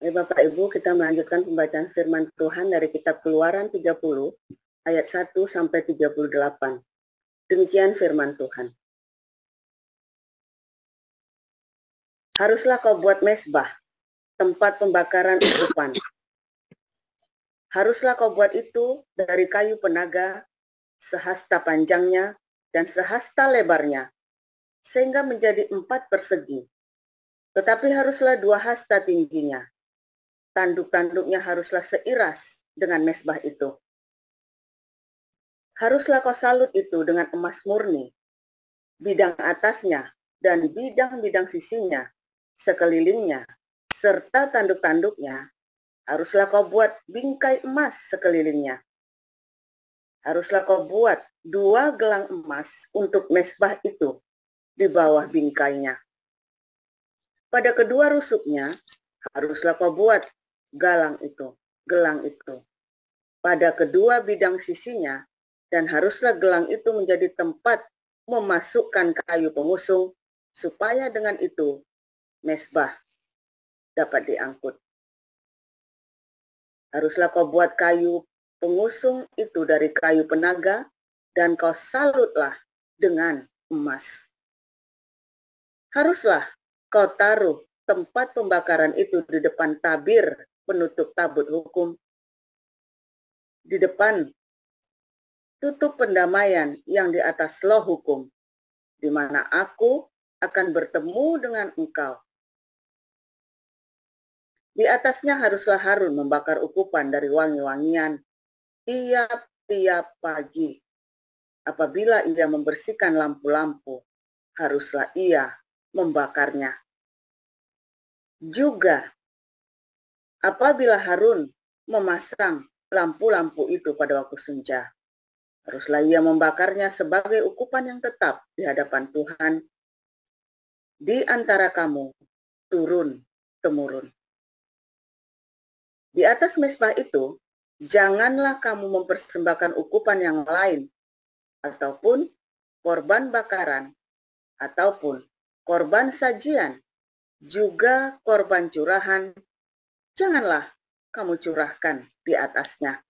Bapak Ibu, kita melanjutkan pembacaan firman Tuhan dari kitab Keluaran 30 ayat 1 sampai 38. Demikian firman Tuhan. Haruslah kau buat mezbah, tempat pembakaran ukupan. Haruslah kau buat itu dari kayu penaga, sehasta panjangnya dan sehasta lebarnya, sehingga menjadi 4 persegi. Tetapi haruslah 2 hasta tingginya. Tanduk-tanduknya haruslah seiras dengan mezbah itu. Haruslah kau salut itu dengan emas murni, bidang atasnya dan bidang-bidang sisinya, sekelilingnya, serta tanduk-tanduknya, haruslah kau buat bingkai emas sekelilingnya. Haruslah kau buat 2 gelang emas untuk mezbah itu di bawah bingkainya. Pada kedua rusuknya, haruslah kau buat gelang itu. Pada kedua bidang sisinya, dan haruslah gelang itu menjadi tempat memasukkan kayu pengusung, supaya dengan itu mezbah dapat diangkut. Haruslah kau buat kayu pengusung itu dari kayu penaga, dan kau salutlah dengan emas. Haruslah kau taruh tempat pembakaran itu di depan tabir penutup tabut hukum, di depan tutup pendamaian yang di atas loh hukum, di mana aku akan bertemu dengan engkau. Di atasnya haruslah Harun membakar ukupan dari wangi-wangian tiap-tiap pagi. Apabila ia membersihkan lampu-lampu, haruslah ia membakarnya. Juga apabila Harun memasang lampu-lampu itu pada waktu senja, haruslah ia membakarnya sebagai ukupan yang tetap di hadapan Tuhan di antara kamu turun-temurun. Di atas mezbah itu, janganlah kamu mempersembahkan ukupan yang lain, ataupun korban bakaran, ataupun korban sajian, juga korban curahan, janganlah kamu curahkan di atasnya.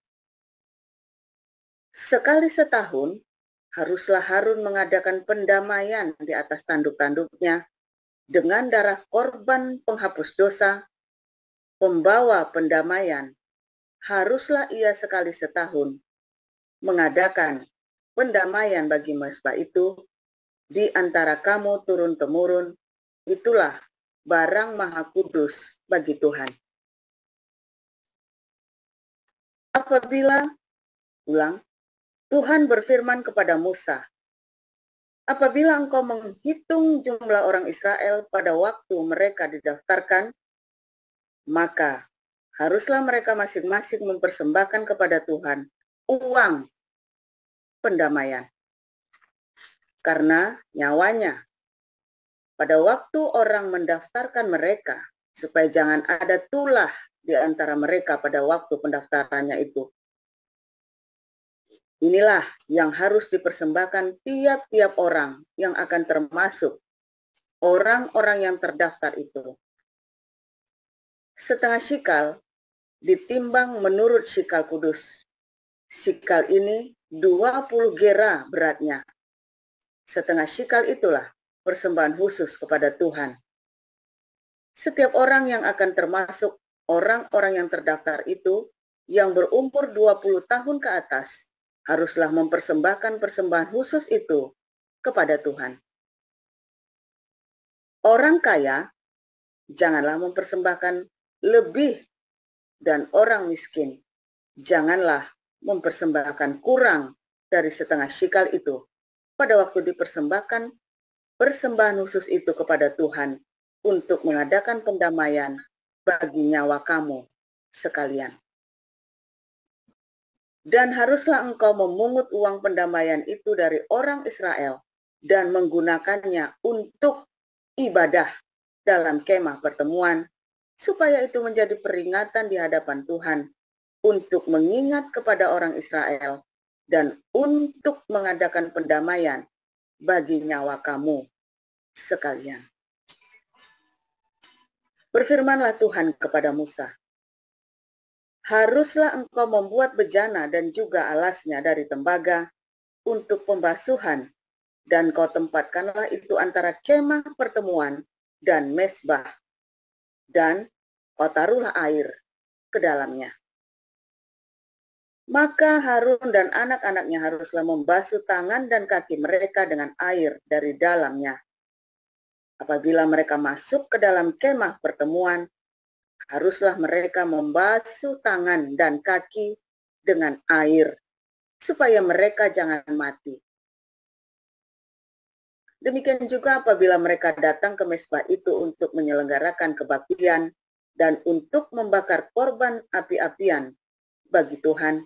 Sekali setahun, haruslah Harun mengadakan pendamaian di atas tanduk-tanduknya dengan darah korban penghapus dosa, pembawa pendamaian. Haruslah ia sekali setahun mengadakan pendamaian bagi mezbah itu di antara kamu turun-temurun. Itulah barang maha kudus bagi Tuhan. Apabila Tuhan berfirman kepada Musa, apabila engkau menghitung jumlah orang Israel pada waktu mereka didaftarkan, maka haruslah mereka masing-masing mempersembahkan kepada Tuhan uang pendamaian. Karena nyawanya, pada waktu orang mendaftarkan mereka, supaya jangan ada tulah di antara mereka pada waktu pendaftarannya itu. Inilah yang harus dipersembahkan tiap-tiap orang yang akan termasuk orang-orang yang terdaftar itu. Setengah shikal ditimbang menurut shikal kudus. Shikal ini 20 gera beratnya. Setengah shikal itulah persembahan khusus kepada Tuhan. Setiap orang yang akan termasuk orang-orang yang terdaftar itu, yang berumur 20 tahun ke atas, haruslah mempersembahkan persembahan khusus itu kepada Tuhan. Orang kaya janganlah mempersembahkan lebih, dan orang miskin janganlah mempersembahkan kurang dari setengah shikal itu pada waktu dipersembahkan persembahan khusus itu kepada Tuhan untuk mengadakan pendamaian bagi nyawa kamu sekalian. Dan haruslah engkau memungut uang pendamaian itu dari orang Israel dan menggunakannya untuk ibadah dalam kemah pertemuan, supaya itu menjadi peringatan di hadapan Tuhan untuk mengingat kepada orang Israel dan untuk mengadakan pendamaian bagi nyawa kamu sekalian. Berfirmanlah Tuhan kepada Musa, haruslah engkau membuat bejana dan juga alasnya dari tembaga untuk pembasuhan, dan kau tempatkanlah itu antara kemah pertemuan dan mezbah, dan kau taruhlah air ke dalamnya. Maka Harun dan anak-anaknya haruslah membasuh tangan dan kaki mereka dengan air dari dalamnya. Apabila mereka masuk ke dalam kemah pertemuan, haruslah mereka membasuh tangan dan kaki dengan air, supaya mereka jangan mati. Demikian juga apabila mereka datang ke mezbah itu untuk menyelenggarakan kebaktian dan untuk membakar korban api-apian bagi Tuhan,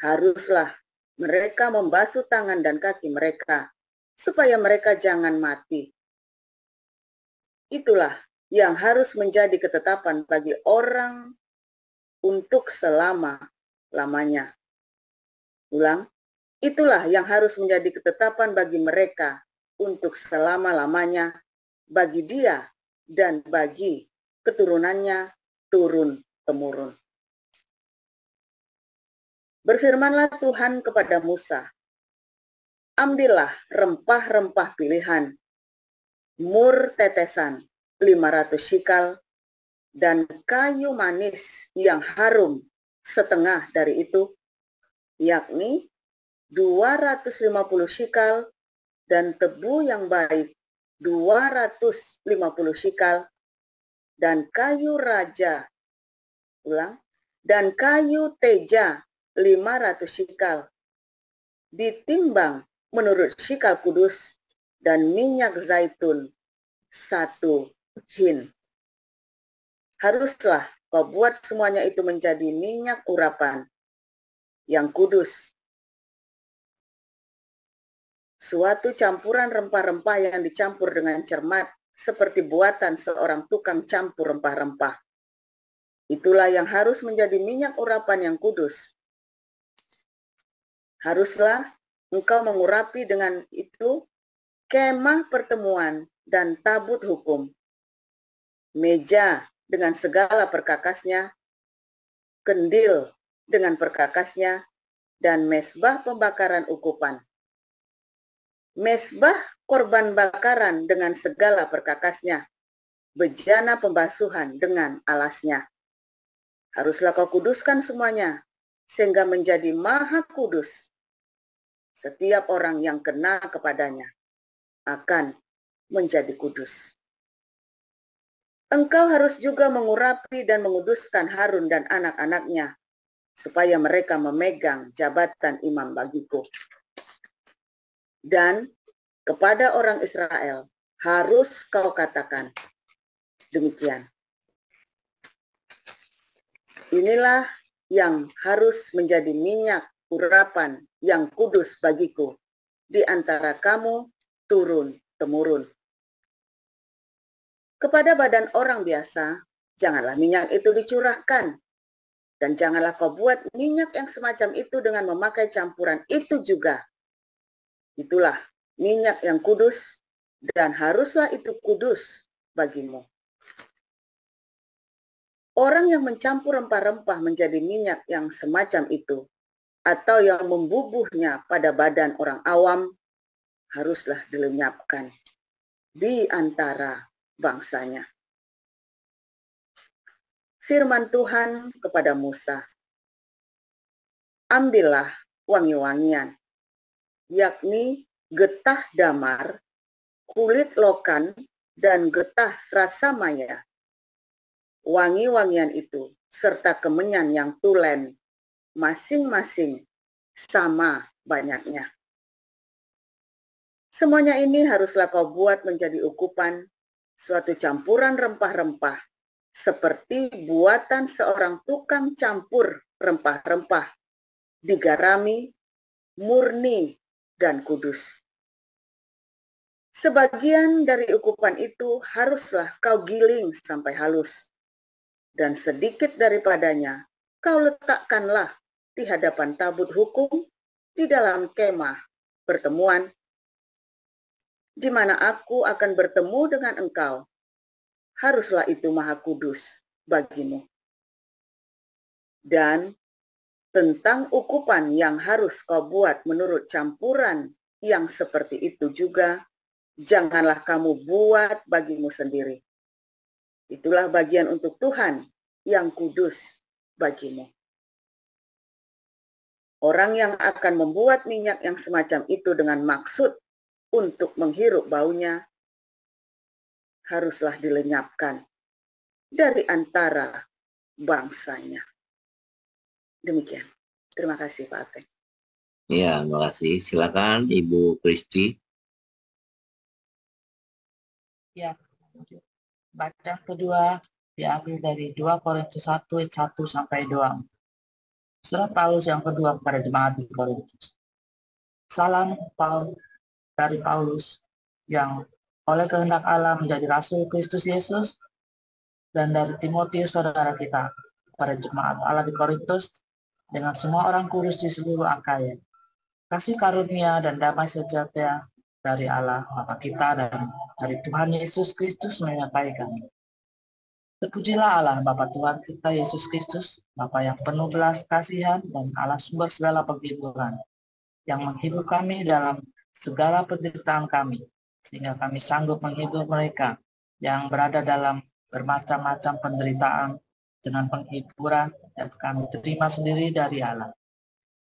haruslah mereka membasuh tangan dan kaki mereka, supaya mereka jangan mati. Itulah yang harus menjadi ketetapan bagi orang untuk selama-lamanya. Ulang, itulah yang harus menjadi ketetapan bagi mereka untuk selama-lamanya, bagi dia dan bagi keturunannya turun-temurun. Berfirmanlah Tuhan kepada Musa, ambillah rempah-rempah pilihan, mur tetesan 500 shikal, dan kayu manis yang harum setengah dari itu, yakni 250 shikal, dan tebu yang baik 250 shikal, dan kayu raja, dan kayu teja 500 shikal, ditimbang menurut shikal kudus, dan minyak zaitun 1 hin. Haruslah kau buat semuanya itu menjadi minyak urapan yang kudus, suatu campuran rempah-rempah yang dicampur dengan cermat, seperti buatan seorang tukang campur rempah-rempah. Itulah yang harus menjadi minyak urapan yang kudus. Haruslah engkau mengurapi dengan itu kemah pertemuan dan tabut hukum, meja dengan segala perkakasnya, kendil dengan perkakasnya, dan mezbah pembakaran ukupan. Mezbah korban bakaran dengan segala perkakasnya, bejana pembasuhan dengan alasnya. Haruslah kau kuduskan semuanya, sehingga menjadi maha kudus. Setiap orang yang kena kepadanya akan menjadi kudus. Engkau harus juga mengurapi dan menguduskan Harun dan anak-anaknya, supaya mereka memegang jabatan imam bagiku. Dan kepada orang Israel harus kau katakan demikian. Inilah yang harus menjadi minyak urapan yang kudus bagiku di antara kamu turun-temurun. Kepada badan orang biasa, janganlah minyak itu dicurahkan. Dan janganlah kau buat minyak yang semacam itu dengan memakai campuran itu juga. Itulah minyak yang kudus, dan haruslah itu kudus bagimu. Orang yang mencampur rempah-rempah menjadi minyak yang semacam itu, atau yang membubuhnya pada badan orang awam, haruslah dilenyapkan di antara bangsanya. Firman Tuhan kepada Musa, ambillah wangi-wangian, yakni getah damar, kulit lokan, dan getah rasamaya. Wangi-wangian itu serta kemenyan yang tulen, masing-masing sama banyaknya. Semuanya ini haruslah kau buat menjadi ukupan, suatu campuran rempah-rempah, seperti buatan seorang tukang campur rempah-rempah, digarami, murni, dan kudus. Sebagian dari ukupan itu haruslah kau giling sampai halus, dan sedikit daripadanya kau letakkanlah di hadapan tabut hukum di dalam kemah pertemuan, di mana aku akan bertemu dengan engkau, haruslah itu maha kudus bagimu. Dan tentang ukupan yang harus kau buat menurut campuran yang seperti itu juga, janganlah kamu buat bagimu sendiri. Itulah bagian untuk Tuhan yang kudus bagimu. Orang yang akan membuat minyak yang semacam itu dengan maksud untuk menghirup baunya, haruslah dilenyapkan dari antara bangsanya. Demikian. Terima kasih Pak Ateng. Ya, terima kasih. Silakan Ibu Kristi. Ya, bacaan kedua diambil dari 2 Korintus 1 ayat 1 sampai 2. Surat Paulus yang kedua kepada jemaat di Korintus. Salam dari Paulus yang oleh kehendak Allah menjadi rasul Kristus Yesus, dan dari Timotius saudara kita pada jemaat Allah di Korintus dengan semua orang kudus di seluruh Akaya. Kasih karunia dan damai sejahtera dari Allah Bapa kita dan dari Tuhan Yesus Kristus menyertai kami. Terpujilah Allah Bapa Tuhan kita Yesus Kristus, Bapa yang penuh belas kasihan dan Allah sumber segala penghiburan, yang menghibur kami dalam segala penderitaan kami, sehingga kami sanggup menghibur mereka yang berada dalam bermacam-macam penderitaan dengan penghiburan yang kami terima sendiri dari Allah.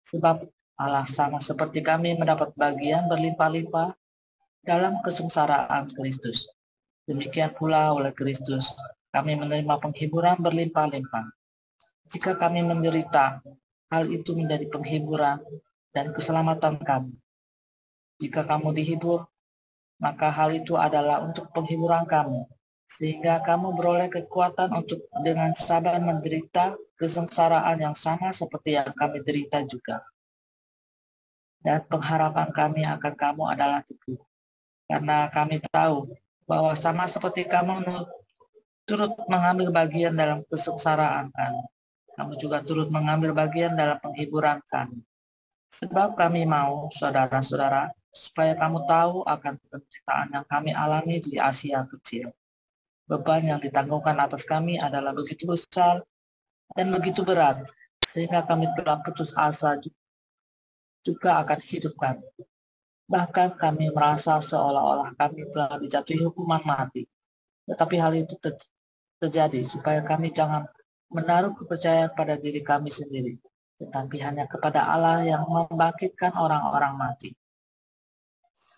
Sebab Allah sama seperti kami mendapat bagian berlimpah-limpah dalam kesengsaraan Kristus. Demikian pula oleh Kristus kami menerima penghiburan berlimpah-limpah. Jika kami menderita, hal itu menjadi penghiburan dan keselamatan kami. Jika kamu dihibur, maka hal itu adalah untuk penghiburan kamu, sehingga kamu beroleh kekuatan untuk dengan sabar menderita kesengsaraan yang sama seperti yang kami derita juga. Dan pengharapan kami akan kamu adalah teguh, karena kami tahu bahwa sama seperti kamu turut mengambil bagian dalam kesengsaraan kami, kamu juga turut mengambil bagian dalam penghiburan kami. Sebab kami mau, saudara-saudara, supaya kamu tahu akan penderitaan yang kami alami di Asia kecil. Beban yang ditanggungkan atas kami adalah begitu besar dan begitu berat, sehingga kami telah putus asa juga akan hidup kami. Bahkan kami merasa seolah-olah kami telah dijatuhi hukuman mati. Tetapi hal itu terjadi supaya kami jangan menaruh kepercayaan pada diri kami sendiri, tetapi hanya kepada Allah yang membangkitkan orang-orang mati.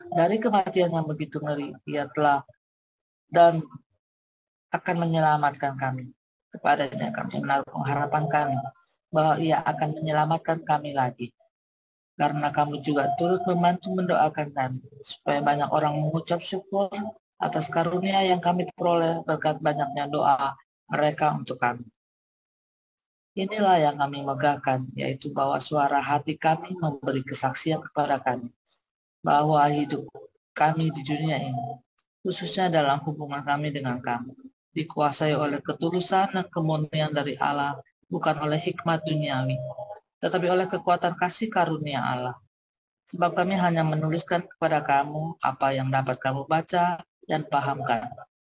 Dari kematian yang begitu ngeri, Ia telah dan akan menyelamatkan kami. Kepadanya kami menaruh pengharapan kami bahwa Ia akan menyelamatkan kami lagi. Karena kamu juga turut membantu mendoakan kami, supaya banyak orang mengucap syukur atas karunia yang kami peroleh berkat banyaknya doa mereka untuk kami. Inilah yang kami megahkan, yaitu bahwa suara hati kami memberi kesaksian kepada kami, bahwa hidup kami di dunia ini, khususnya dalam hubungan kami dengan kamu, dikuasai oleh ketulusan dan kemurnian dari Allah, bukan oleh hikmat duniawi, tetapi oleh kekuatan kasih karunia Allah. Sebab kami hanya menuliskan kepada kamu apa yang dapat kamu baca dan pahamkan.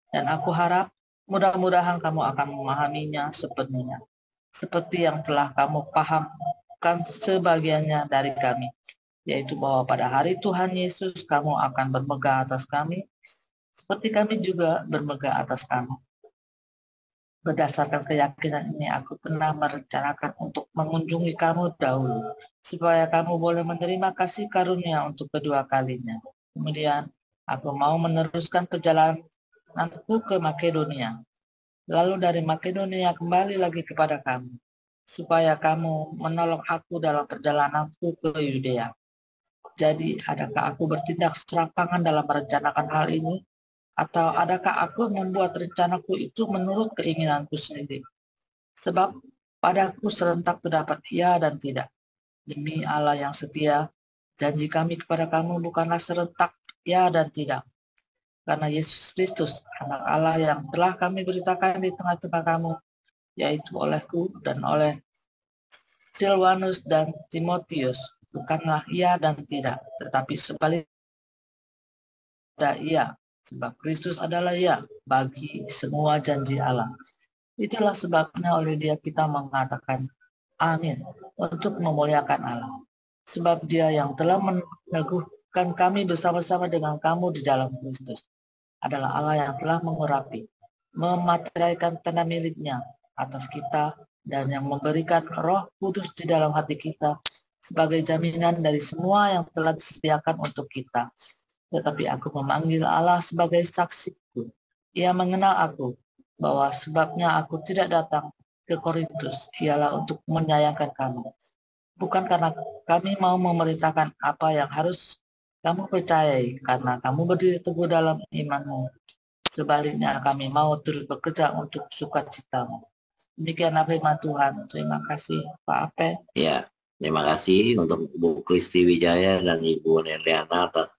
Dan aku harap mudah-mudahan kamu akan memahaminya sepenuhnya, seperti yang telah kamu pahamkan sebagiannya dari kami, yaitu bahwa pada hari Tuhan Yesus kamu akan bermegah atas kami, seperti kami juga bermegah atas kamu. Berdasarkan keyakinan ini, aku pernah merencanakan untuk mengunjungi kamu dahulu, supaya kamu boleh menerima kasih karunia untuk kedua kalinya. Kemudian, aku mau meneruskan perjalananku ke Makedonia, lalu dari Makedonia kembali lagi kepada kamu, supaya kamu menolong aku dalam perjalananku ke Yudea. Jadi, adakah aku bertindak serampangan dalam merencanakan hal ini? Atau adakah aku membuat rencanaku itu menurut keinginanku sendiri? Sebab padaku serentak terdapat ya dan tidak. Demi Allah yang setia, janji kami kepada kamu bukanlah serentak ya dan tidak. Karena Yesus Kristus, anak Allah yang telah kami beritakan di tengah-tengah kamu, yaitu olehku dan oleh Silvanus dan Timotius, bukanlah ya dan tidak, tetapi sebaliknya iya sebab Kristus adalah ya bagi semua janji Allah. Itulah sebabnya oleh Dia kita mengatakan amin untuk memuliakan Allah. Sebab Dia yang telah meneguhkan kami bersama-sama dengan kamu di dalam Kristus adalah Allah yang telah mengurapi, memateraikan tanah miliknya atas kita dan yang memberikan Roh Kudus di dalam hati kita sebagai jaminan dari semua yang telah disediakan untuk kita. Tetapi aku memanggil Allah sebagai saksiku. Ia mengenal aku, bahwa sebabnya aku tidak datang ke Korintus ialah untuk menyayangkan kamu. Bukan karena kami mau memerintahkan apa yang harus kamu percayai, karena kamu berdiri teguh dalam imanmu. Sebaliknya kami mau turut bekerja untuk sukacitamu. Demikianlah firman Tuhan. Terima kasih Pak Ape. Ya, terima kasih untuk Bu Kristi Wijaya dan Ibu Neliana atas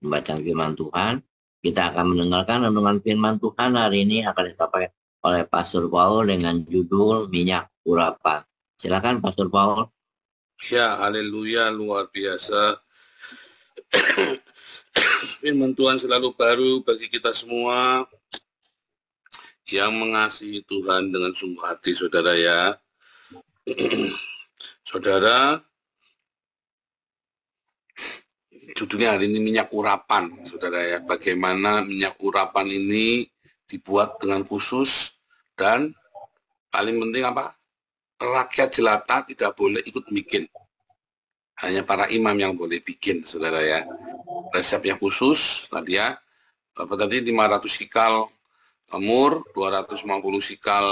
pembacaan firman Tuhan. Kita akan mendengarkan renungan firman Tuhan hari ini akan disampaikan oleh Pastor Paul dengan judul Minyak Urapan. Silakan Pastor Paul. Ya, haleluya, luar biasa. Firman Tuhan selalu baru bagi kita semua yang mengasihi Tuhan dengan sungguh hati, saudara ya. Saudara, judulnya hari ini minyak urapan, saudara ya. Bagaimana minyak urapan ini dibuat dengan khusus dan paling penting apa? Rakyat jelata tidak boleh ikut bikin. Hanya para imam yang boleh bikin, saudara ya. Resepnya khusus tadi ya. Apa tadi 500 sikal mur, 250 sikal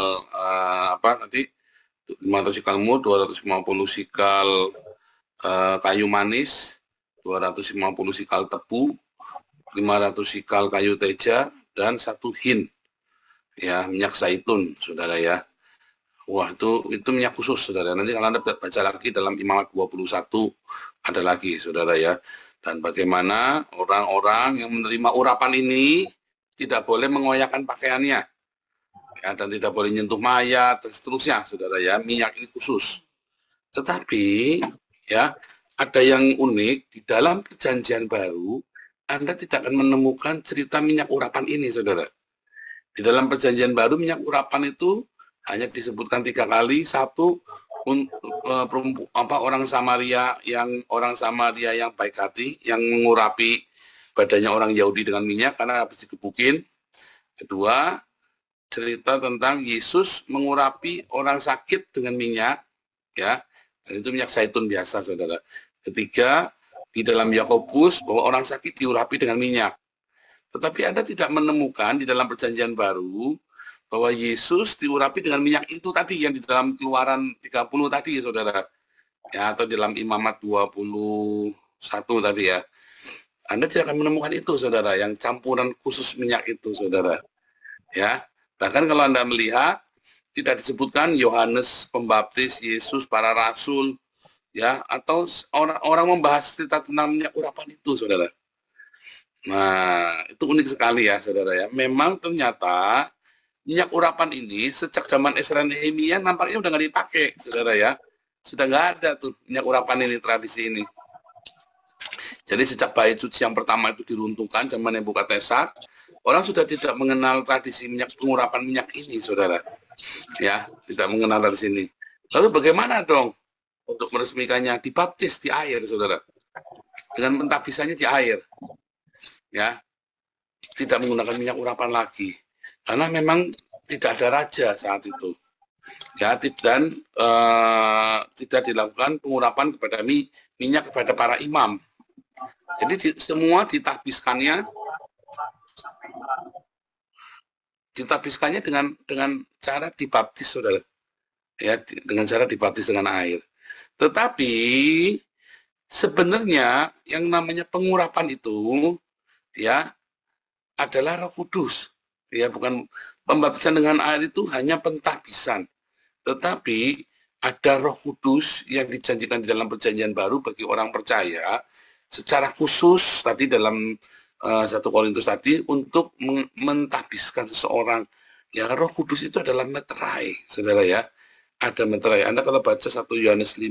500 sikal mur, 250 sikal kayu manis, 250 sikal tebu, 500 sikal kayu teja, dan 1 hin ya minyak zaitun, saudara ya. Wah, itu minyak khusus, saudara. Nanti kalau Anda baca lagi dalam Imamat 21 ada lagi, saudara ya. Dan bagaimana orang-orang yang menerima urapan ini tidak boleh mengoyakkan pakaiannya, ya, dan tidak boleh nyentuh mayat dan seterusnya, saudara ya. Minyak ini khusus. Tetapi ya ada yang unik di dalam Perjanjian Baru. Anda tidak akan menemukan cerita minyak urapan ini, saudara. Di dalam Perjanjian Baru minyak urapan itu hanya disebutkan 3 kali. Satu, orang Samaria yang baik hati, yang mengurapi badannya orang Yahudi dengan minyak karena habis digebukin. Kedua, cerita tentang Yesus mengurapi orang sakit dengan minyak, ya, dan itu minyak zaitun biasa, saudara. Ketiga, di dalam Yakobus bahwa orang sakit diurapi dengan minyak. Tetapi Anda tidak menemukan di dalam Perjanjian Baru bahwa Yesus diurapi dengan minyak itu tadi yang di dalam Keluaran 30 tadi, saudara. Ya, atau dalam Imamat 21 tadi ya. Anda tidak akan menemukan itu, saudara, yang campuran khusus minyak itu, saudara. Ya, bahkan kalau Anda melihat tidak disebutkan Yohanes Pembaptis, Yesus, para rasul, ya, atau orang membahas cerita tentang minyak urapan itu, saudara. Nah, itu unik sekali ya, saudara ya. Memang ternyata minyak urapan ini sejak zaman Esra Nehemia nampaknya udah nggak dipakai, saudara ya. Sudah nggak ada tuh minyak urapan ini, tradisi ini. Jadi sejak bait suci yang pertama itu diruntuhkan zaman Nebukadnezar, orang sudah tidak mengenal tradisi pengurapan minyak ini, saudara. Ya, tidak mengenal dari sini. Lalu bagaimana dong untuk meresmikannya? Dibaptis di air, saudara. Dengan pentabisannya di air. Ya, tidak menggunakan minyak urapan lagi. Karena memang tidak ada raja saat itu. Ya, dan tidak dilakukan pengurapan kepada minyak kepada para imam. Jadi semua ditabiskannya dengan cara dibaptis, saudara. Ya, dengan cara dibaptis dengan air. Tetapi sebenarnya yang namanya pengurapan itu ya adalah Roh Kudus. Ya, bukan pembaptisan dengan air itu hanya pentahbisan. Tetapi ada Roh Kudus yang dijanjikan di dalam Perjanjian Baru bagi orang percaya secara khusus tadi dalam 1 Korintus tadi untuk mentahbiskan seseorang. Ya, Roh Kudus itu adalah meterai, saudara ya. Ada meterai. Anda kalau baca 1 Yohanes 5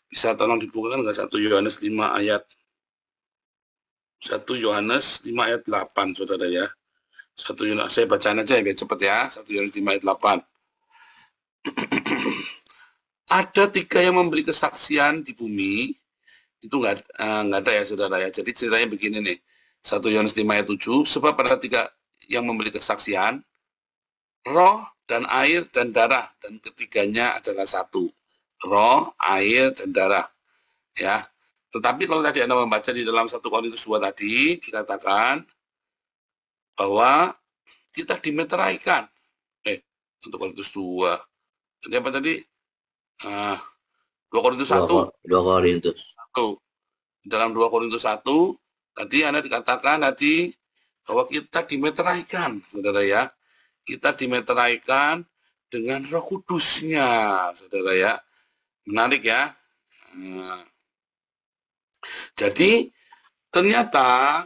bisa tolong dibukakan nggak 1 Yohanes 5 ayat 1 Yohanes 5 ayat 8, saudara ya. 1 Yohanes, saya bacaan aja ya, biar cepat ya. 1 Yohanes 5 ayat 8. Ada 3 yang memberi kesaksian di bumi, itu nggak ada ya, saudara ya. Jadi ceritanya begini nih, 1 Yohanes 5 ayat 7, sebab ada 3 yang memberi kesaksian, roh dan air dan darah, dan ketiganya adalah satu. Roh, air, dan darah. Ya. Tetapi kalau tadi Anda membaca di dalam 1 Korintus 2 tadi, dikatakan bahwa kita dimeteraikan. 1 Korintus 2. Jadi apa tadi? 2 Korintus 1. 2 Korintus. Dalam 2 Korintus 1, tadi Anda dikatakan tadi bahwa kita dimeteraikan, saudara ya. Kita dimeteraikan dengan Roh Kudusnya, saudara ya. Menarik ya. Jadi ternyata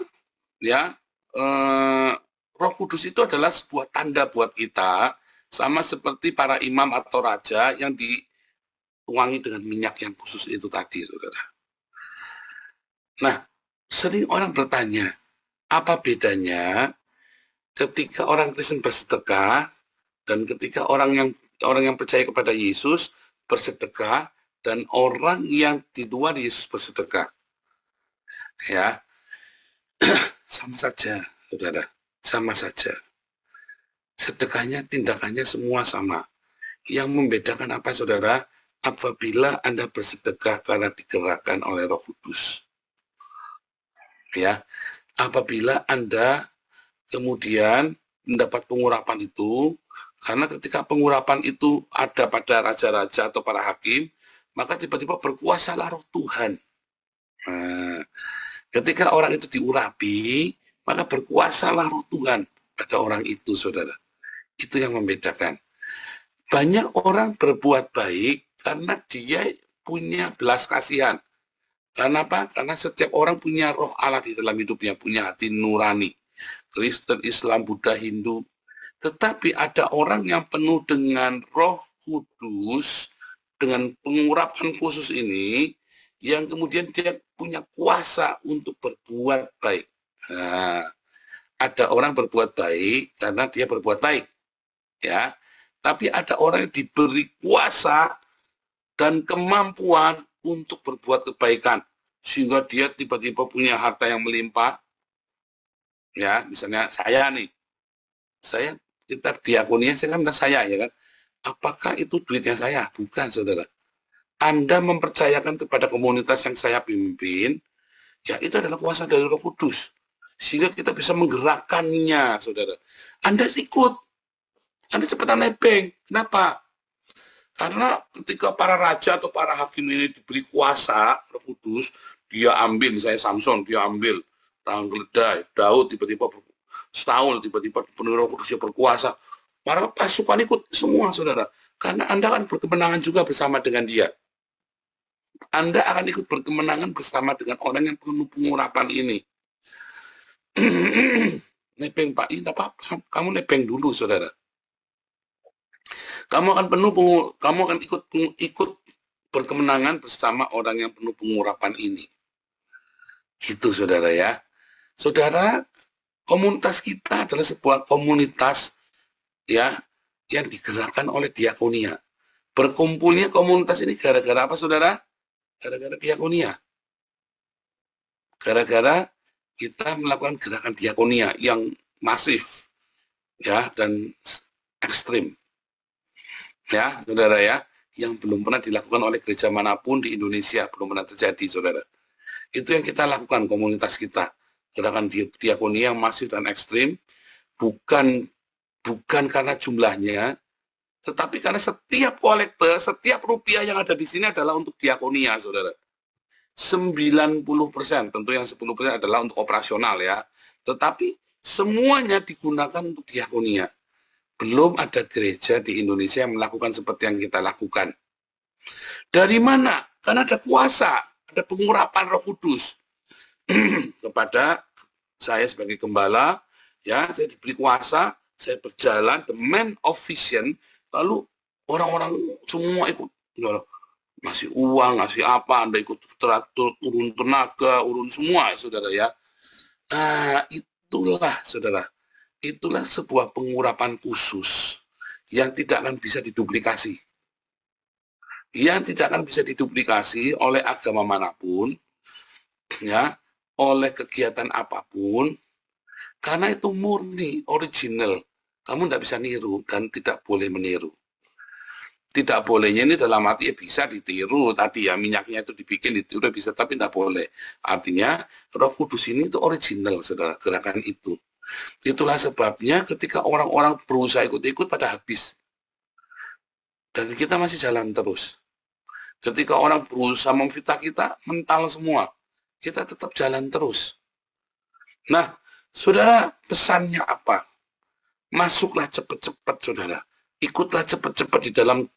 ya Roh Kudus itu adalah sebuah tanda buat kita, sama seperti para imam atau raja yang dituangi dengan minyak yang khusus itu tadi, saudara. Nah, sering orang bertanya, apa bedanya ketika orang Kristen bersedekah dan ketika orang yang percaya kepada Yesus bersedekah dan orang yang di luar Yesus bersedekah? Ya, sama saja, saudara, sama saja. Sedekahnya, tindakannya semua sama. Yang membedakan apa, saudara? Apabila Anda bersedekah karena digerakkan oleh Roh Kudus. Ya, apabila Anda kemudian mendapat pengurapan itu, karena ketika pengurapan itu ada pada raja-raja atau para hakim, maka tiba-tiba berkuasalah Roh Tuhan. Nah, ketika orang itu diurapi, maka berkuasalah Roh Tuhan pada orang itu, saudara. Itu yang membedakan. Banyak orang berbuat baik karena dia punya belas kasihan. Karena apa? Karena setiap orang punya roh Allah di dalam hidupnya, punya hati nurani. Kristen, Islam, Buddha, Hindu. Tetapi ada orang yang penuh dengan Roh Kudus, dengan pengurapan khusus ini, yang kemudian dia punya kuasa untuk berbuat baik. Nah, ada orang berbuat baik karena dia berbuat baik, ya. Tapi ada orang yang diberi kuasa dan kemampuan untuk berbuat kebaikan, sehingga dia tiba-tiba punya harta yang melimpah. Ya, misalnya saya nih, kita diakonia, saya kan saya, ya kan. Apakah itu duitnya saya? Bukan, saudara. Anda mempercayakan kepada komunitas yang saya pimpin, ya itu adalah kuasa dari Roh Kudus. Sehingga kita bisa menggerakkannya, saudara. Anda ikut. Anda cepetan nebeng. Kenapa? Karena ketika para raja atau para hakim ini diberi kuasa Roh Kudus, dia ambil, misalnya Samson, dia ambil tangan keledai, Daud tiba-tiba setahun, tiba-tiba penuh Roh Kudus, dia berkuasa. Para pasukan ikut semua, saudara. Karena Anda akan berkemenangan juga bersama dengan dia. Anda akan ikut berkemenangan bersama dengan orang yang penuh pengurapan ini. Nebeng Pak, ini apa-apa. Kamu nebeng dulu, saudara. Kamu akan ikut berkemenangan bersama orang yang penuh pengurapan ini. Gitu, saudara ya. Saudara, komunitas kita adalah sebuah komunitas ya yang digerakkan oleh diakonia. Berkumpulnya komunitas ini gara-gara apa, saudara? Gara-gara diakonia. Gara-gara kita melakukan gerakan diakonia yang masif ya dan ekstrim. Ya, saudara ya, yang belum pernah dilakukan oleh gereja manapun di Indonesia, belum pernah terjadi, saudara. Itu yang kita lakukan, komunitas kita. Gerakan diakonia yang masif dan ekstrim, bukan karena jumlahnya, tetapi karena setiap kolektor, setiap rupiah yang ada di sini adalah untuk diakonia, saudara. 90%, tentu yang 10% adalah untuk operasional ya. Tetapi semuanya digunakan untuk diakonia. Belum ada gereja di Indonesia yang melakukan seperti yang kita lakukan. Dari mana? Karena ada kuasa, ada pengurapan Roh Kudus. Kepada saya sebagai gembala, ya, saya diberi kuasa, saya berjalan, the man of vision, lalu orang-orang semua ikut, ngasih uang, ngasih apa, Anda ikut teratur, urun tenaga, urun semua, ya, saudara ya. Nah, itulah saudara, itulah sebuah pengurapan khusus yang tidak akan bisa diduplikasi. Yang tidak akan bisa diduplikasi oleh agama manapun, ya, oleh kegiatan apapun, karena itu murni, original. Kamu tidak bisa niru dan tidak boleh meniru. Tidak bolehnya ini dalam arti ya bisa ditiru tadi ya, minyaknya itu dibikin ditiru bisa, tapi tidak boleh. Artinya Roh Kudus ini itu original, saudara, gerakan itu. Itulah sebabnya ketika orang-orang berusaha ikut-ikut pada habis. Dan kita masih jalan terus. Ketika orang berusaha memfitnah kita, mental semua. Kita tetap jalan terus. Nah, saudara, pesannya apa? Masuklah cepat-cepat, saudara. Ikutlah cepat-cepat di dalam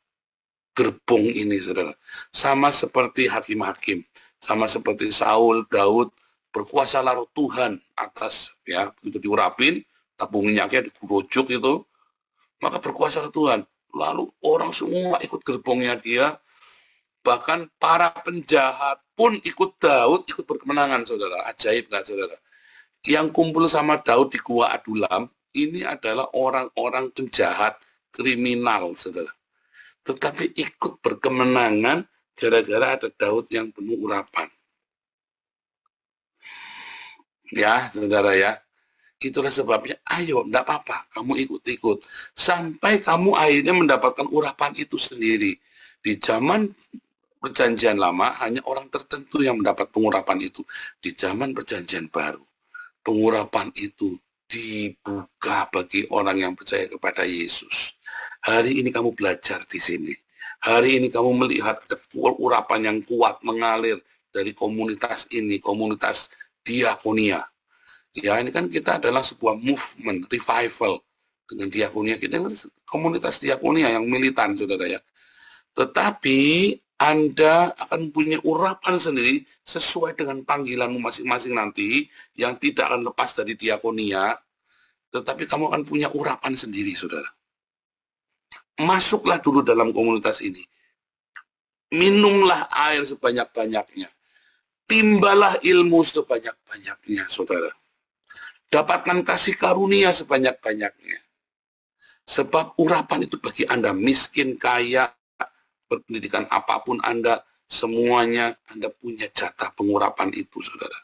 gerbong ini, saudara. Sama seperti hakim-hakim, sama seperti Saul, Daud, berkuasalah roh Tuhan atas, ya, itu diurapin, tabung minyaknya digurujuk itu, maka berkuasalah Tuhan. Lalu orang semua ikut gerbongnya dia, bahkan para penjahat pun ikut Daud, ikut berkemenangan, saudara. Ajaib nggak, saudara? Yang kumpul sama Daud di Gua Adulam, ini adalah orang-orang penjahat, kriminal, saudara. Tetapi ikut berkemenangan gara-gara ada Daud yang penuh urapan. Ya, saudara ya. Itulah sebabnya, ayo, enggak apa-apa, kamu ikut-ikut. Sampai kamu akhirnya mendapatkan urapan itu sendiri. Di zaman Perjanjian Lama, hanya orang tertentu yang mendapat pengurapan itu. Di zaman Perjanjian Baru, pengurapan itu dibuka bagi orang yang percaya kepada Yesus. Hari ini kamu belajar di sini. Hari ini kamu melihat ada urapan yang kuat mengalir dari komunitas ini, komunitas diakonia. Ya, ini kan kita adalah sebuah movement, revival. Dengan diakonia, kita komunitas diakonia yang militan, saudara ya. Tetapi Anda akan punya urapan sendiri sesuai dengan panggilanmu masing-masing nanti, yang tidak akan lepas dari diakonia, tetapi kamu akan punya urapan sendiri, saudara. Masuklah dulu dalam komunitas ini. Minumlah air sebanyak-banyaknya. Timbalah ilmu sebanyak-banyaknya, saudara. Dapatkan kasih karunia sebanyak-banyaknya. Sebab urapan itu bagi Anda, miskin, kaya, berpendidikan apapun Anda, semuanya Anda punya jatah pengurapan itu, saudara.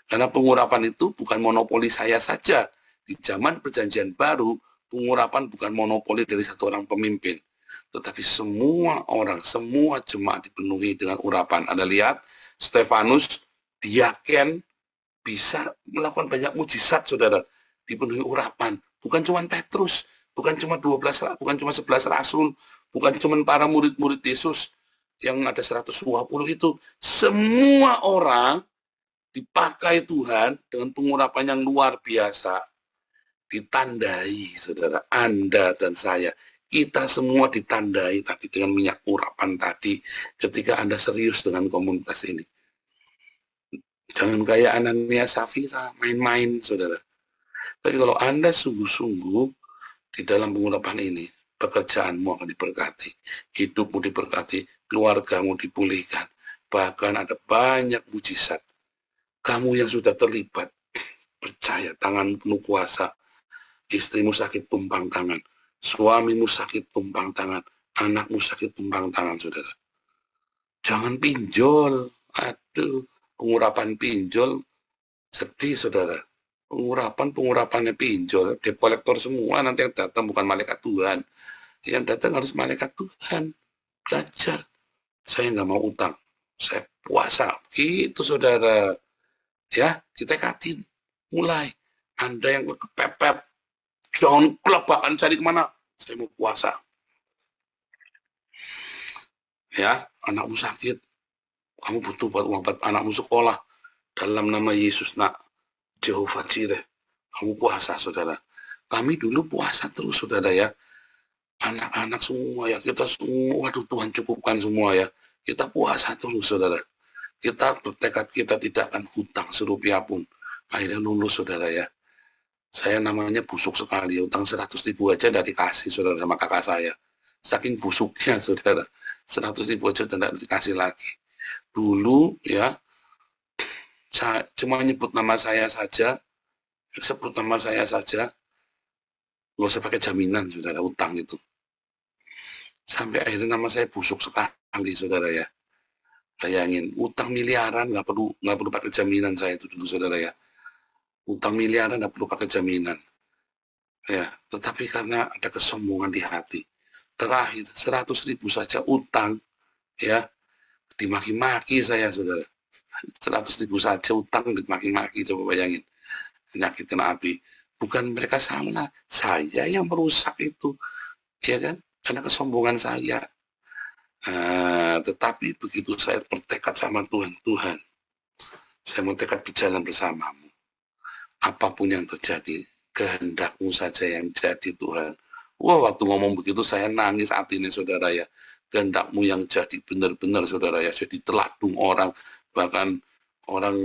Karena pengurapan itu bukan monopoli saya saja. Di zaman Perjanjian Baru, pengurapan bukan monopoli dari satu orang pemimpin. Tetapi semua orang, semua jemaat dipenuhi dengan urapan. Anda lihat, Stefanus, diaken, bisa melakukan banyak mujizat, saudara. Dipenuhi urapan. Bukan cuma Petrus, bukan cuma 12, bukan cuma 11 rasul, bukan cuma para murid-murid Yesus yang ada 120 itu. Semua orang dipakai Tuhan dengan pengurapan yang luar biasa. Ditandai, saudara, Anda dan saya. Kita semua ditandai tadi dengan minyak urapan tadi ketika Anda serius dengan komunitas ini. Jangan kayak Anania Safira, main-main, saudara. Tapi kalau Anda sungguh-sungguh di dalam pengurapan ini, pekerjaanmu akan diberkati, hidupmu diberkati, keluargamu dipulihkan. Bahkan ada banyak mujizat. Kamu yang sudah terlibat, percaya, tanganmu penuh kuasa. Istrimu sakit tumpang tangan, suamimu sakit tumpang tangan, anakmu sakit tumpang tangan, saudara. Jangan pinjol. Aduh, pengurapan pinjol, sedih, saudara. Pengurapannya pinjol, debt kolektor semua nanti yang datang bukan malaikat Tuhan. Yang datang harus malaikat Tuhan. Belajar. Saya nggak mau utang, saya puasa. Gitu, saudara. Ya, ditekadin. Mulai. Anda yang kepepet, jangan kelabakan cari kemana. Saya mau puasa. Ya, anakmu sakit. Kamu butuh uang buat anakmu sekolah. Dalam nama Yesus, nak. Jehovah Jireh. Kamu puasa, saudara. Kami dulu puasa terus, saudara ya. Anak-anak semua ya. Kita semua, waduh, Tuhan cukupkan semua ya. Kita puasa terus, saudara. Kita bertekad kita tidak akan hutang serupiah pun. Akhirnya lulus, saudara ya. Saya namanya busuk sekali. Utang 100.000 aja tidak dikasih, saudara, sama kakak saya. Saking busuknya, saudara. 100.000 aja tidak dikasih lagi. Dulu ya, cuma nyebut nama saya saja, sebut nama saya saja, nggak usah pakai jaminan, saudara, utang itu. Sampai akhirnya nama saya busuk sekali, saudara ya. Bayangin, utang miliaran nggak perlu pakai jaminan saya itu dulu, saudara ya. Utang miliaran nggak perlu pakai jaminan. Ya, tetapi karena ada kesombongan di hati, terakhir 100.000 saja utang, ya, dimaki-maki saya, saudara. 100.000 saja utang dimaki-maki, coba bayangin, menyakitkan hati. Bukan mereka salah, saya yang merusak itu, ya kan, karena kesombongan saya. Tetapi begitu saya bertekad sama Tuhan, saya mau tekad berjalan bersamamu. Apapun yang terjadi, kehendakmu saja yang jadi, Tuhan. Wah, waktu ngomong begitu saya nangis hati ini, saudara ya. Kehendakmu yang jadi, benar-benar, saudara ya. Jadi teladung orang, bahkan orang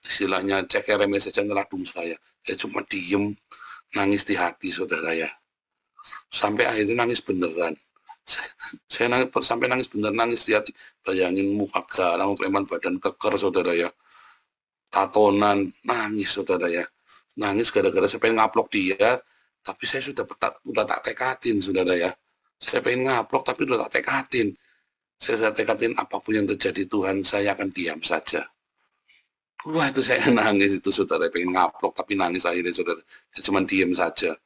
istilahnya cek remeh saja teladung saya. Saya cuma diem, nangis di hati, saudara ya. Sampai akhirnya nangis beneran. Saya nangis, sampai nangis bener, nangis di hati. Bayangin muka garang, preman, badan keker, saudara ya. Tatonan, nangis, saudara ya. Nangis gara-gara saya pengen ngaplok dia, tapi saya sudah tak tekatin, saudara ya. Saya pengen ngaplok, tapi udah tak tekatin. Saya sudah tekatin apapun yang terjadi, Tuhan, saya akan diam saja. Wah, itu saya nangis itu, saudara. Pengen ngaplok, tapi nangis akhirnya, saudara. Saya cuma diam saja.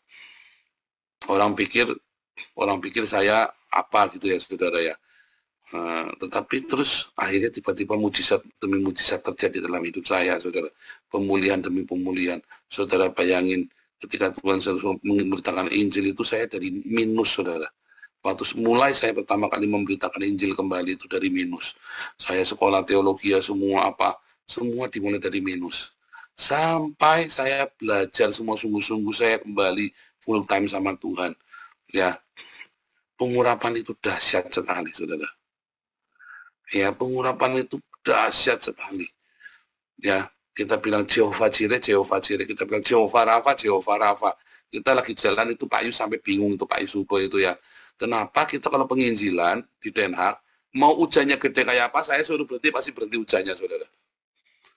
Orang pikir saya apa gitu ya, saudara ya. Tetapi terus akhirnya tiba-tiba mujizat demi mujizat terjadi dalam hidup saya, saudara. Pemulihan demi pemulihan. Saudara bayangin, ketika Tuhan memberitakan Injil itu, saya dari minus, saudara. Waktu mulai saya pertama kali memberitakan Injil kembali itu dari minus. Saya sekolah teologi ya, semua dimulai dari minus. Sampai saya belajar semua sungguh-sungguh, saya kembali full time sama Tuhan. Ya, pengurapan itu dahsyat sekali, saudara. Ya, pengurapan itu dahsyat sekali. Ya, kita bilang Jehovah Jireh, kita bilang Jehovah Rafa. Kita lagi jalan itu Pak Yu sampai bingung itu Pak Yu Subo itu ya. Kenapa kita kalau penginjilan di Den Haag, mau hujannya gede kayak apa, saya suruh berhenti pasti berhenti hujannya, saudara.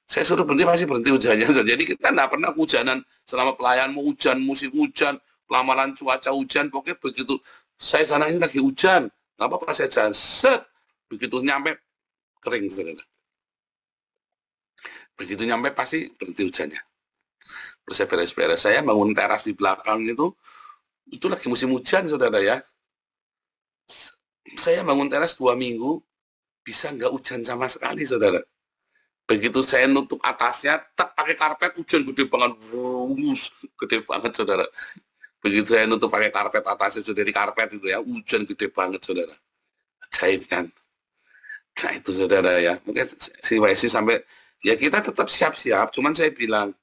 Saya suruh berhenti pasti berhenti hujannya, saudara. Jadi kita tidak pernah hujanan selama pelayan, mau hujan, musim hujan, lamaran cuaca hujan, pokoknya begitu. Saya sana ini lagi hujan, nggak apa-apa saya jalan, set. Begitu nyampe, kering, saudara. Begitu nyampe, pasti berhenti hujannya. Terus saya beres-beres. Saya bangun teras di belakang itu lagi musim hujan, saudara ya. Saya bangun teras 2 minggu, bisa nggak hujan sama sekali, saudara. Begitu saya nutup atasnya, tak pakai karpet, hujan gede banget. Gede banget, saudara. Begitu saya nutup pakai karpet atasnya, sudah di karpet itu ya, hujan gede banget, saudara. Ajaib kan. Nah itu, saudara ya, mungkin si YC sampai, ya kita tetap siap-siap, cuman saya bilang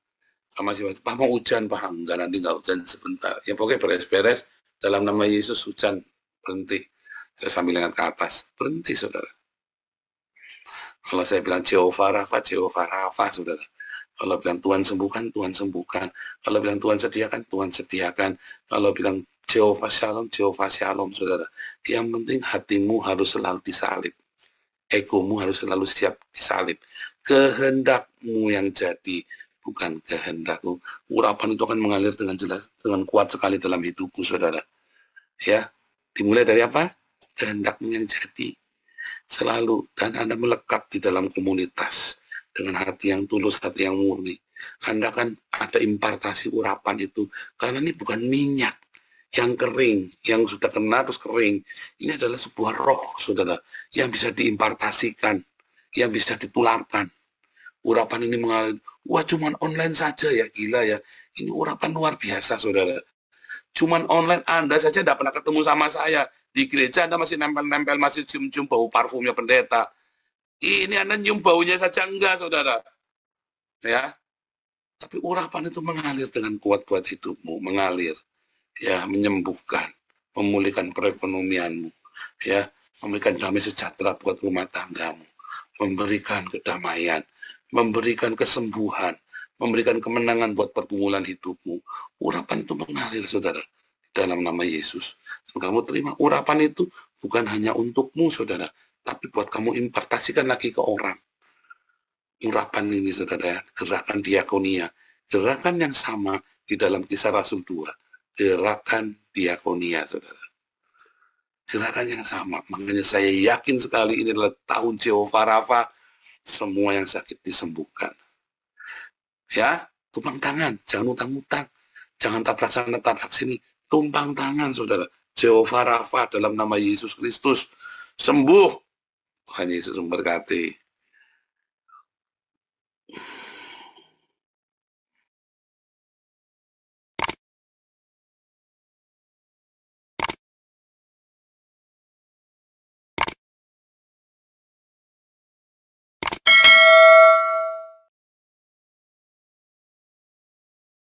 sama si YC, Pak mau hujan, Pak, enggak, nanti enggak hujan sebentar. Ya pokoknya beres-beres, dalam nama Yesus hujan, berhenti. Saya sambil lihat ke atas, berhenti, saudara. Kalau saya bilang Jehovah Rafa, saudara. Kalau bilang Tuhan sembuhkan, Tuhan sembuhkan. Kalau bilang Tuhan sediakan. Kalau bilang Jehovah Shalom, saudara. Yang penting hatimu harus selalu disalib. Egomu harus selalu siap disalib. Kehendakmu yang jadi, bukan kehendakku. Urapan itu akan mengalir dengan jelas, dengan kuat sekali dalam hidupku, saudara. Ya, dimulai dari apa? Kehendakmu yang jadi. Selalu, dan Anda melekat di dalam komunitas dengan hati yang tulus, hati yang murni. Anda kan ada impartasi urapan itu, karena ini bukan minyak yang kering, yang sudah kena terus kering. Ini adalah sebuah roh, saudara, yang bisa diimpartasikan, yang bisa ditularkan. Urapan ini mengalir, wah cuman online saja ya, gila ya. Ini urapan luar biasa, saudara. Cuman online, Anda saja tidak pernah ketemu sama saya. Di gereja Anda masih nempel-nempel, masih cium-cium bau parfumnya pendeta. Ini Anda nyium baunya saja enggak, saudara. Ya, tapi urapan itu mengalir dengan kuat buat hidupmu, mengalir. Ya, menyembuhkan, memulihkan perekonomianmu, ya, memberikan damai sejahtera buat rumah tanggamu, memberikan kedamaian, memberikan kesembuhan, memberikan kemenangan buat pergumulan hidupmu. Urapan itu mengalir, saudara, dalam nama Yesus. Dan kamu terima urapan itu bukan hanya untukmu, saudara, tapi buat kamu impartasikan lagi ke orang. urapan ini, saudara, gerakan diakonia. Gerakan yang sama di dalam Kisah Rasul 2. Gerakan diakonia, saudara. Gerakan yang sama. Makanya saya yakin sekali ini adalah tahun Jehovah Rafa. Semua yang sakit disembuhkan. Ya, tumpang tangan. Jangan utang-utang. Jangan tabrak sana, tabrak sini. Tumpang tangan, saudara. Jehovah Rafa dalam nama Yesus Kristus. Sembuh. Tuhan Yesus memberkati.